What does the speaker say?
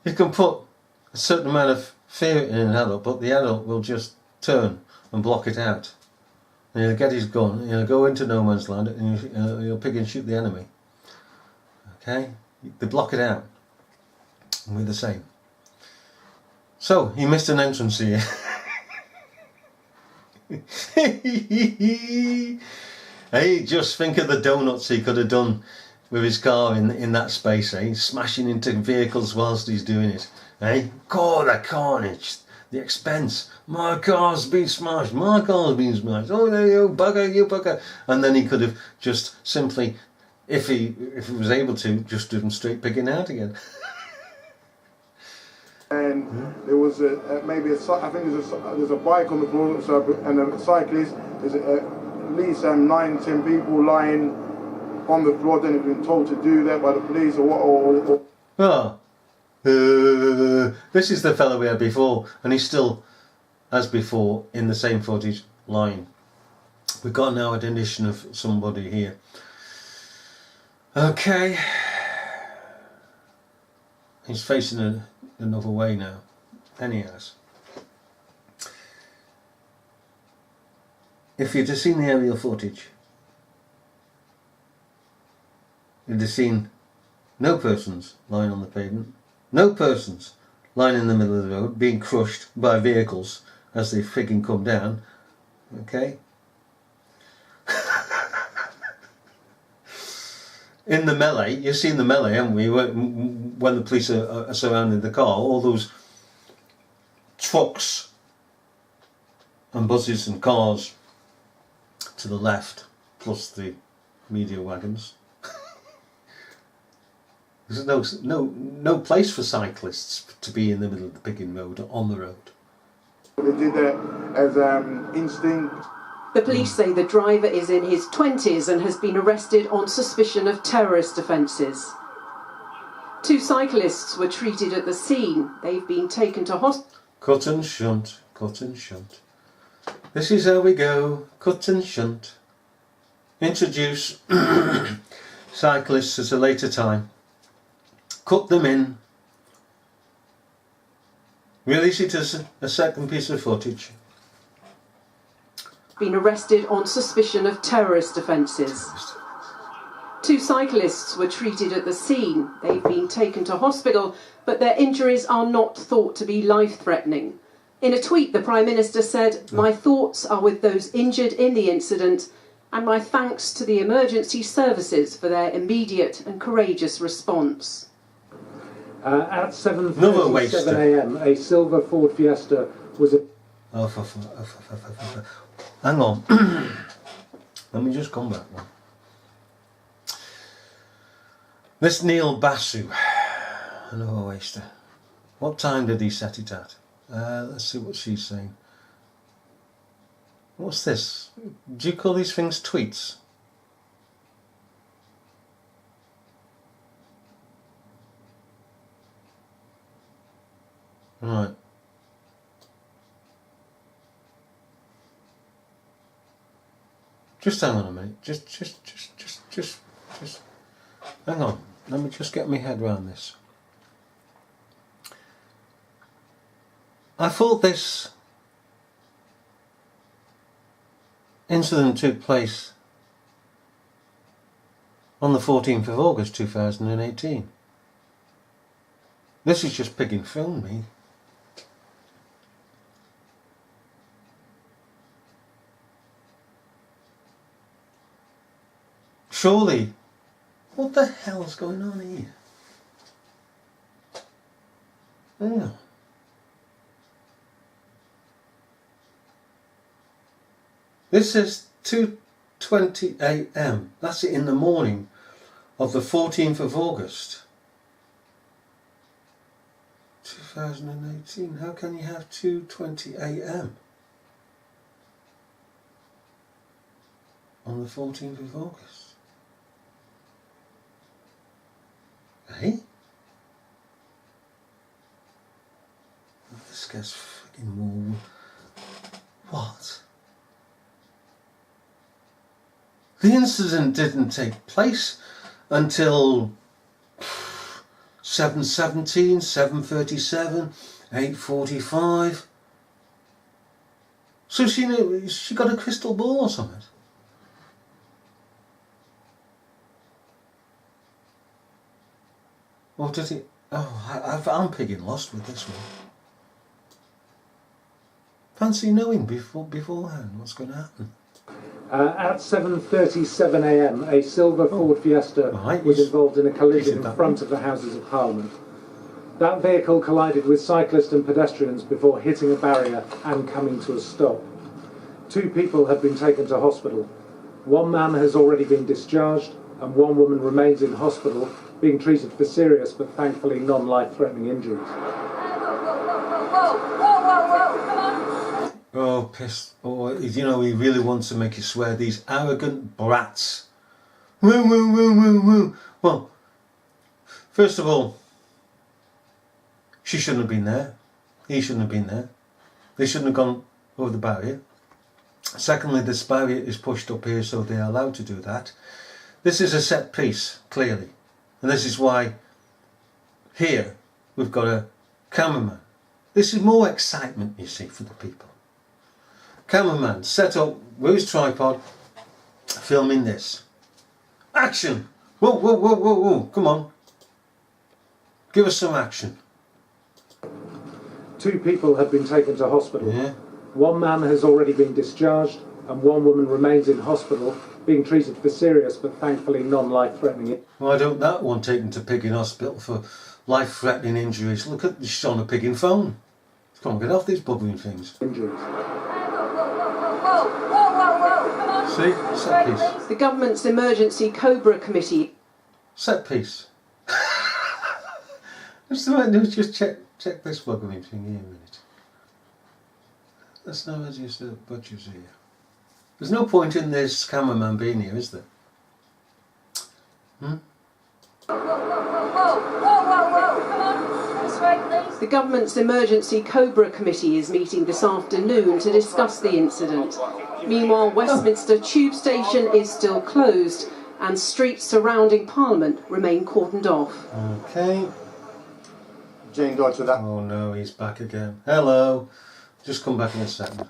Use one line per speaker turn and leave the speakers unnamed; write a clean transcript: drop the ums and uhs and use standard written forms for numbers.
You can put a certain amount of fear in an adult, but the adult will just turn and block it out. And he'll get his gun, he'll go into no man's land, and he'll pick and shoot the enemy. Okay? They block it out. And we're the same. So, he missed an entrance here. Hey, just think of the donuts he could have done with his car in that space, eh? Smashing into vehicles whilst he's doing it. Eh? God, the carnage, the expense. My car's been smashed, my car's been smashed. Oh, no, you bugger, you bugger. And then he could have just simply, if he was able to, just do them straight picking out again.
And there was I think there's a bike on the floor, and a cyclist. There's at least 9-10 people lying on the floor. Then have been told to do that by the police or
this is the fellow we had before, and he's still, as before, in the same footage, lying. We've got now an addition of somebody here. Okay. He's facing another way now. And he has. If you'd have seen the aerial footage, you'd have seen no persons lying on the pavement, no persons lying in the middle of the road being crushed by vehicles as they freaking come down. Okay? In the melee, you've seen the melee, haven't we? When the police are surrounding the car, all those trucks and buses and cars to the left, plus the media wagons. There's no place for cyclists to be in the middle of the picking road or on the road.
They did that as instinct.
The police say the driver is in his 20s and has been arrested on suspicion of terrorist offences. 2 cyclists were treated at the scene. They've been taken to hospital.
Cut and shunt, cut and shunt. This is how we go, cut and shunt. Introduce cyclists at a later time. Cut them in. Release it as a second piece of footage.
Been arrested on suspicion of terrorist offences. 2 cyclists were treated at the scene. They've been taken to hospital, but their injuries are not thought to be life-threatening. In a tweet, the Prime Minister said, "My thoughts are with those injured in the incident, and my thanks to the emergency services for their immediate and courageous response."
At 7:37 a.m, a silver Ford Fiesta was...
Hang on. Let me just come back now. This Neil Basu, another waster. What time did he set it at? Let's see what she's saying. What's this? Do you call these things tweets? Right. Just hang on a minute. Just hang on. Let me just get my head around this. I thought this incident took place on the 14th of August 2018. This is just picking film, me. Surely, what the hell is going on here? Yeah. This is 2:20 a.m. That's it, in the morning of the 14th of August 2018. How can you have 2:20 a.m. on the 14th of August? Eh? This gets freaking more. What? The incident didn't take place until 7:17, 7:37, 8:45. So she got a crystal ball or something. Or did it? Oh, I'm pigging lost with this one. Fancy knowing beforehand what's going to happen.
At 7:37 a.m, a silver Ford Fiesta was involved in a collision in front of the Houses of Parliament. That vehicle collided with cyclists and pedestrians before hitting a barrier and coming to a stop. 2 people have been taken to hospital. 1 man has already been discharged and 1 woman remains in hospital being treated for serious but thankfully non-life-threatening injuries.
Oh, piss. Oh, you know, he really wants to make you swear, these arrogant brats. Woo, woo, woo, woo, woo. Well, first of all, she shouldn't have been there. He shouldn't have been there. They shouldn't have gone over the barrier. Secondly, this barrier is pushed up here, so they're allowed to do that. This is a set piece, clearly. And this is why here we've got a cameraman. This is more excitement, you see, for the people. Cameraman set up with his tripod, filming this. Action! Whoa, whoa, whoa, whoa, whoa, come on. Give us some action.
2 people have been taken to hospital.
Yeah.
1 man has already been discharged and 1 woman remains in hospital being treated for serious but thankfully non-life-threatening.
Why don't that one taken to Piggin Hospital for life-threatening injuries? Look at this on a Piggin phone. Come on, get off these bubbling things.
Injuries.
See? Set piece.
The government's emergency Cobra committee.
Set piece. What's the right do? Just check this bubbling thing here a minute. That's no register butchers here. There's no point in this cameraman being here, is there?
The government's emergency Cobra committee is meeting this afternoon to discuss the incident. Meanwhile, Westminster Tube Station is still closed and streets surrounding Parliament remain cordoned off.
Okay.
Jane Dodge for that.
Oh no, he's back again. Hello. Just come back in a second.